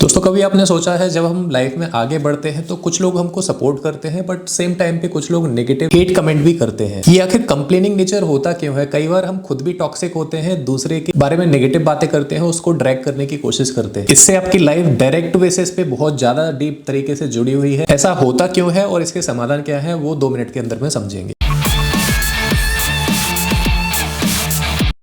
दोस्तों कभी आपने सोचा है जब हम लाइफ में आगे बढ़ते हैं तो कुछ लोग हमको सपोर्ट करते हैं बट सेम टाइम पे कुछ लोग नेगेटिव हेट कमेंट भी करते हैं। ये आखिर कंप्लेनिंग नेचर होता क्यों है? कई बार हम खुद भी टॉक्सिक होते हैं, दूसरे के बारे में नेगेटिव बातें करते हैं, उसको ड्रैग करने की कोशिश करते हैं। इससे आपकी लाइफ डायरेक्ट बेसिस पे बहुत ज्यादा डीप तरीके से जुड़ी हुई है। ऐसा होता क्यों है और इसके समाधान क्या है वो 2 मिनट के अंदर में समझेंगे।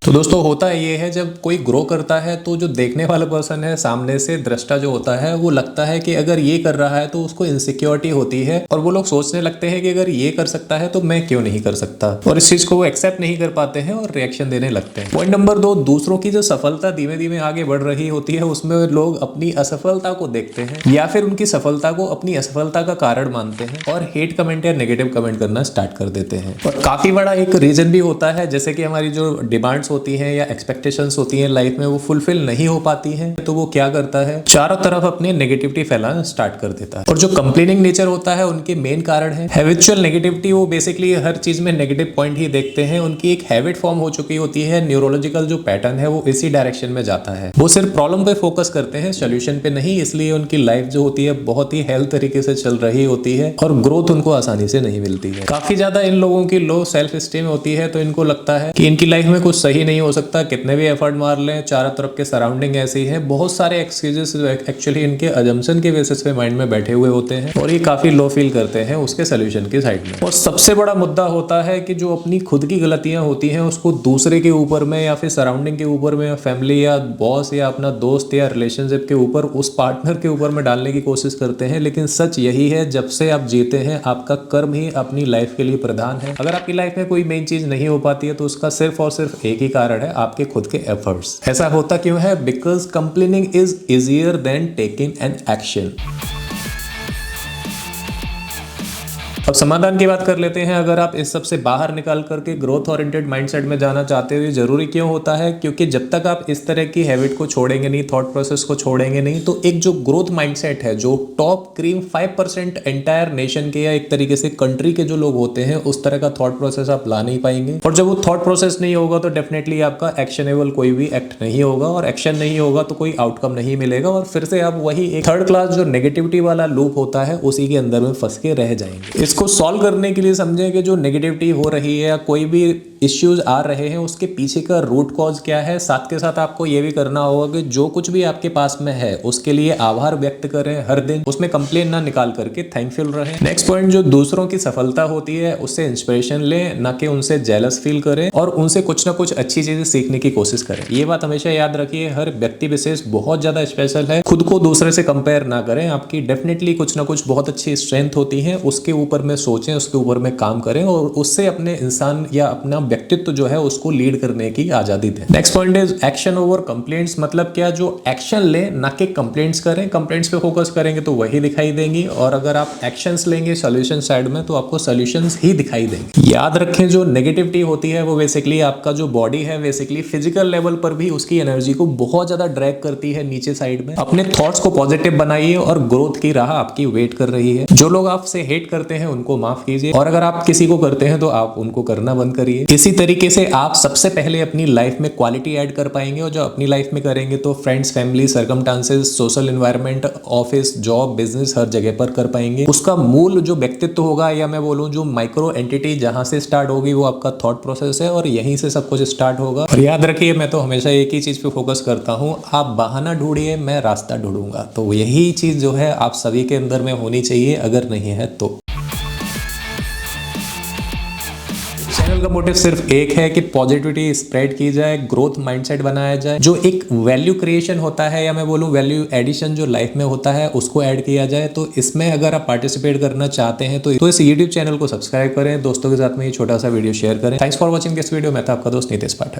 तो दोस्तों होता ये है जब कोई ग्रो करता है तो जो देखने वाला पर्सन है, सामने से दृष्टा जो होता है, वो लगता है कि अगर ये कर रहा है तो उसको इनसिक्योरिटी होती है और वो लोग सोचने लगते हैं कि अगर ये कर सकता है तो मैं क्यों नहीं कर सकता, और इस चीज को वो एक्सेप्ट नहीं कर पाते हैं और रिएक्शन देने लगते हैं। पॉइंट नंबर 2, दूसरों की जो सफलता धीमे धीमे आगे बढ़ रही होती है उसमें लोग अपनी असफलता को देखते हैं या फिर उनकी सफलता को अपनी असफलता का कारण मानते हैं और हेट कमेंट या नेगेटिव कमेंट करना स्टार्ट कर देते हैं। और काफी बड़ा एक रीजन भी होता है, जैसे कि हमारी जो डिमांड्स होती हैं या एक्सपेक्टेशंस होती हैं लाइफ में वो फुलफिल नहीं हो पाती हैं, तो वो क्या करता है, चारों तरफ अपनी नेगेटिविटी फैलाना स्टार्ट कर देता है। और जो कंप्लेनिंग नेचर होता है उनके मेन कारण है हैबिचुअल नेगेटिविटी। वो बेसिकली हर चीज में नेगेटिव पॉइंट ही देखते हैं। उनकी एक हैबिट फॉर्म हो चुकी होती है, न्यूरोलॉजिकल जो पैटर्न है वो इसी डायरेक्शन में जाता है। वो सिर्फ प्रॉब्लम पे फोकस करते हैं, सोल्यूशन पे नहीं। इसलिए उनकी लाइफ जो होती है बहुत ही हेल्थ तरीके से चल रही होती है और ग्रोथ उनको आसानी से नहीं मिलती है। काफी ज्यादा इन लोगों की लो सेल्फ स्टीम होती है, तो इनको लगता है कि इनकी लाइफ में कुछ सही नहीं हो सकता, कितने भी एफर्ट मार लें, चारों तरफ के सराउंडिंग ऐसी है। बहुत सारे एक्सक्यूजेस एक्चुअली इनके अजम्पशन के बेसिस पे माइंड में बैठे हुए होते हैं और ये काफी लो फील करते हैं उसके सोल्यूशन की साइड में। और सबसे बड़ा मुद्दा होता है कि जो अपनी खुद की गलतियां होती हैं उसको दूसरे के ऊपर में या फिर सराउंडिंग के ऊपर में, फैमिली या बॉस या अपना दोस्त या रिलेशनशिप के ऊपर, उस पार्टनर के ऊपर में डालने की कोशिश करते हैं। लेकिन सच यही है, जब से आप जीते हैं आपका कर्म ही अपनी लाइफ के लिए प्रधान है। अगर आपकी लाइफ में कोई मेन चीज नहीं हो पाती है तो उसका सिर्फ और सिर्फ एक ही कारण है, आपके खुद के एफर्ट्स। ऐसा होता क्यों है? Because complaining is easier than taking an action. अब समाधान की बात कर लेते हैं। अगर आप इस सब से बाहर निकाल करके ग्रोथ ओरिएंटेड माइंडसेट में जाना चाहते हो, जरूरी क्यों होता है? क्योंकि जब तक आप इस तरह की हैबिट को छोड़ेंगे नहीं, थॉट प्रोसेस को छोड़ेंगे नहीं, तो एक जो ग्रोथ माइंडसेट है, जो टॉप क्रीम 5% एंटायर नेशन के या एक तरीके से कंट्री के जो लोग होते हैं, उस तरह का थॉट प्रोसेस आप ला नहीं पाएंगे। और जब वो थॉट प्रोसेस नहीं होगा तो डेफिनेटली आपका एक्शनेबल कोई भी एक्ट नहीं होगा, और एक्शन नहीं होगा तो कोई आउटकम नहीं मिलेगा, और फिर से आप वही एक थर्ड क्लास जो नेगेटिविटी वाला लूप होता है उसी के अंदर में फंस के रह जाएंगे। इसको सॉल्व करने के लिए समझें कि जो नेगेटिविटी हो रही है या कोई भी इश्यूज आ रहे हैं उसके पीछे का रूट कॉज क्या है। साथ के साथ आपको ये भी करना होगा कि जो कुछ भी आपके पास में है उसके लिए आभार व्यक्त करें हर दिन, उसमें कंप्लेन ना निकाल करके थैंकफुल रहें। नेक्स्ट पॉइंट, जो दूसरों की सफलता होती है उससे इंस्पिरेशन लें, ना कि उनसे जेलस फील करें, और उनसे कुछ ना कुछ अच्छी चीजें सीखने की कोशिश करें। ये बात हमेशा याद रखिए, हर व्यक्ति विशेष बहुत ज्यादा स्पेशल है। खुद को दूसरे से कंपेयर ना करें। आपकी डेफिनेटली कुछ ना कुछ बहुत अच्छी स्ट्रेंथ होती है, उसके ऊपर में सोचें, उसके ऊपर में काम करें और उससे अपने इंसान या अपना व्यक्तित्व जो है उसको लीड करने की आजादी दें। Next point is action over complaints. मतलब क्या? जो एक्शन लें, ना कि कंप्लेंट्स करें। कंप्लेंट्स पे फोकस करेंगे तो वही दिखाई देंगी, और अगर आप एक्शंस लेंगे सॉल्यूशन साइड में तो आपको सॉल्यूशंस ही दिखाई देंगे। याद रखें, जो नेगेटिविटी होती है वो बेसिकली आपका जो बॉडी है, बेसिकली फिजिकल लेवल पर भी उसकी एनर्जी को बहुत ज्यादा ड्रैग करती है नीचे साइड में। अपने थॉट्स को पॉजिटिव बनाइए और ग्रोथ की राह आपकी वेट कर रही है। जो लोग आपसे हेट करते हैं उनको माफ कीजिए, और अगर आप किसी को करते हैं तो आप उनको करना बंद करिए। इसी तरीके से आप सबसे पहले अपनी लाइफ में क्वालिटी ऐड कर पाएंगे, और जो अपनी लाइफ में करेंगे तो friends, family, circumstances, social environment, office, job, business, हर जगह पर कर पाएंगे। उसका मूल जो व्यक्तित्व होगा, या मैं बोलूं जो माइक्रो एंटिटी जहां से स्टार्ट होगी, वो आपका थॉट प्रोसेस है, और यहीं से सब कुछ स्टार्ट होगा। और याद रखिए, मैं तो हमेशा एक ही चीज पे फोकस करता हूं, आप बहाना ढूंढिए, मैं रास्ता ढूंढूंगा। तो यही चीज जो है आप सभी के अंदर में होनी चाहिए, अगर नहीं है तो। चैनल का मोटिव सिर्फ एक है कि पॉजिटिविटी स्प्रेड की जाए, ग्रोथ माइंडसेट बनाया जाए, जो एक वैल्यू क्रिएशन होता है या मैं बोलूं वैल्यू एडिशन जो लाइफ में होता है उसको ऐड किया जाए। तो इसमें अगर आप पार्टिसिपेट करना चाहते हैं तो इस यूट्यूब चैनल को सब्सक्राइब करें, दोस्तों के साथ में ये छोटा सा वीडियो शेयर करें। Thanks for watching this video. मैं था आपका दोस्त नितेश पाठक।